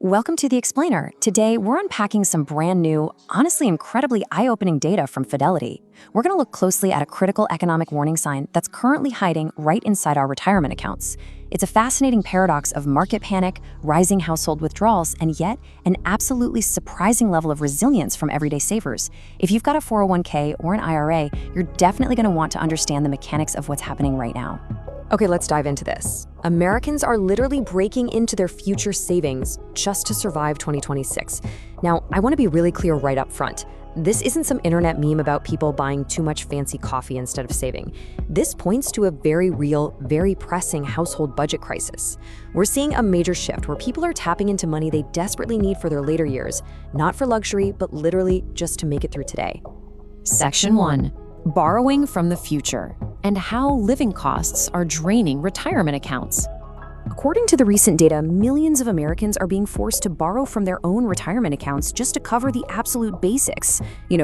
Welcome to The Explainer. Today, we're unpacking some brand new, honestly incredibly eye-opening data from Fidelity. We're going to look closely at a critical economic warning sign that's currently hiding right inside our retirement accounts. It's a fascinating paradox of market panic, rising household withdrawals, and yet an absolutely surprising level of resilience from everyday savers. If you've got a 401k or an IRA, you're definitely going to want to understand the mechanics of what's happening right now. Okay, let's dive into this. Americans are literally breaking into their future savings just to survive 2026. Now, I want to be really clear right up front. This isn't some internet meme about people buying too much fancy coffee instead of saving. This points to a very real, very pressing household budget crisis. We're seeing a major shift where people are tapping into money they desperately need for their later years, not for luxury, but literally just to make it through today. Section 1. Borrowing from the future, and how living costs are draining retirement accounts. According to the recent data, millions of Americans are being forced to borrow from their own retirement accounts just to cover the absolute basics,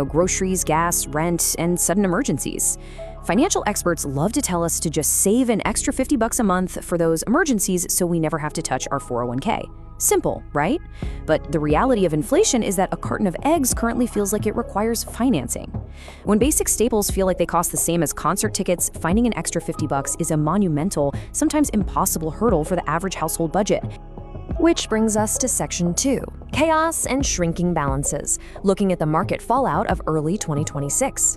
groceries, gas, rent, and sudden emergencies. Financial experts love to tell us to just save an extra $50 a month for those emergencies so we never have to touch our 401k. Simple, right? But the reality of inflation is that a carton of eggs currently feels like it requires financing. When basic staples feel like they cost the same as concert tickets, finding an extra $50 is a monumental, sometimes impossible hurdle for the average household budget. Which brings us to Section 2, chaos and shrinking balances, looking at the market fallout of early 2026.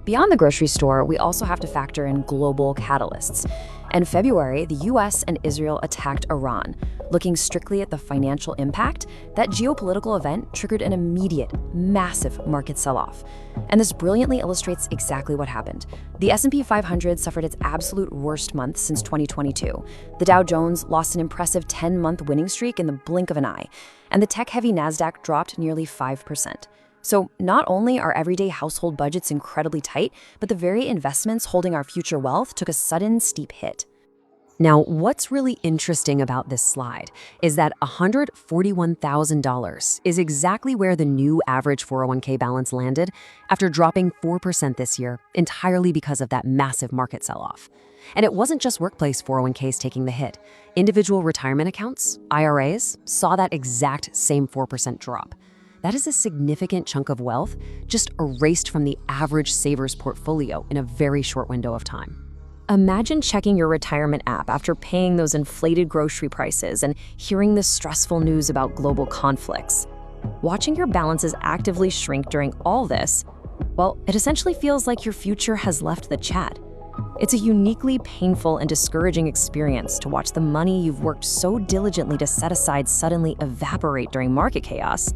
Beyond the grocery store, we also have to factor in global catalysts. In February, the US and Israel attacked Iran. Looking strictly at the financial impact, that geopolitical event triggered an immediate, massive market sell-off. And this brilliantly illustrates exactly what happened. The S&P 500 suffered its absolute worst month since 2022. The Dow Jones lost an impressive 10-month winning streak in the blink of an eye, and the tech-heavy Nasdaq dropped nearly 5%. So not only are everyday household budgets incredibly tight, but the very investments holding our future wealth took a sudden steep hit. Now, what's really interesting about this slide is that $141,000 is exactly where the new average 401k balance landed after dropping 4% this year, entirely because of that massive market sell-off. And it wasn't just workplace 401ks taking the hit. Individual retirement accounts, IRAs, saw that exact same 4% drop. That is a significant chunk of wealth just erased from the average saver's portfolio in a very short window of time. Imagine checking your retirement app after paying those inflated grocery prices and hearing the stressful news about global conflicts. Watching your balances actively shrink during all this, well, it essentially feels like your future has left the chat. It's a uniquely painful and discouraging experience to watch the money you've worked so diligently to set aside suddenly evaporate during market chaos.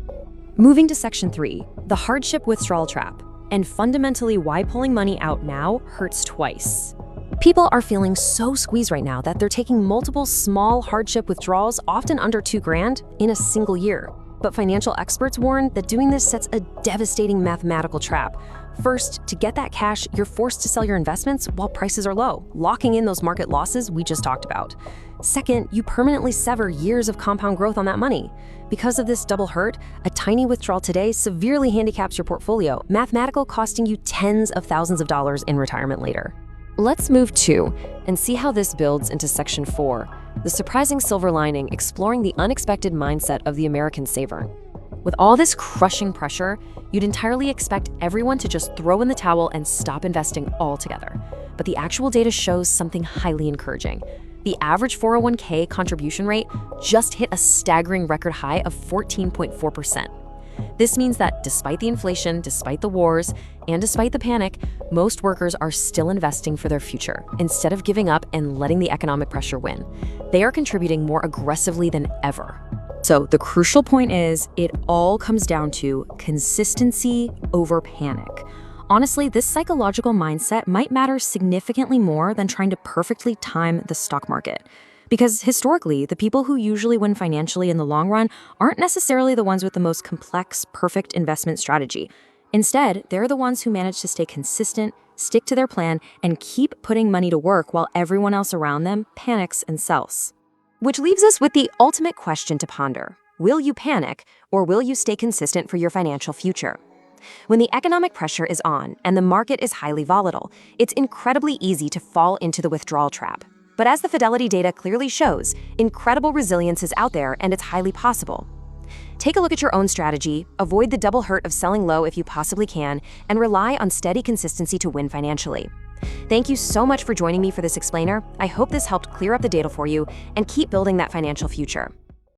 Moving to Section 3, the hardship withdrawal trap, and fundamentally why pulling money out now hurts twice. People are feeling so squeezed right now that they're taking multiple small hardship withdrawals, often under $2,000, in a single year. But financial experts warn that doing this sets a devastating mathematical trap. First, to get that cash, you're forced to sell your investments while prices are low, locking in those market losses we just talked about. Second, you permanently sever years of compound growth on that money. Because of this double hurt, a tiny withdrawal today severely handicaps your portfolio, mathematical costing you tens of thousands of dollars in retirement later. Let's move to and see how this builds into Section 4, the surprising silver lining exploring the unexpected mindset of the American saver. With all this crushing pressure, you'd entirely expect everyone to just throw in the towel and stop investing altogether. But the actual data shows something highly encouraging. The average 401k contribution rate just hit a staggering record high of 14.4%. This means that despite the inflation, despite the wars, and despite the panic, most workers are still investing for their future instead of giving up and letting the economic pressure win. They are contributing more aggressively than ever. So the crucial point is, it all comes down to consistency over panic. Honestly, this psychological mindset might matter significantly more than trying to perfectly time the stock market. Because historically, the people who usually win financially in the long run aren't necessarily the ones with the most complex, perfect investment strategy. Instead, they're the ones who manage to stay consistent, stick to their plan, and keep putting money to work while everyone else around them panics and sells. Which leaves us with the ultimate question to ponder. Will you panic, or will you stay consistent for your financial future? When the economic pressure is on and the market is highly volatile, it's incredibly easy to fall into the withdrawal trap. But as the Fidelity data clearly shows, incredible resilience is out there and it's highly possible. Take a look at your own strategy, avoid the double hurt of selling low if you possibly can, and rely on steady consistency to win financially. Thank you so much for joining me for this explainer. I hope this helped clear up the data for you and keep building that financial future.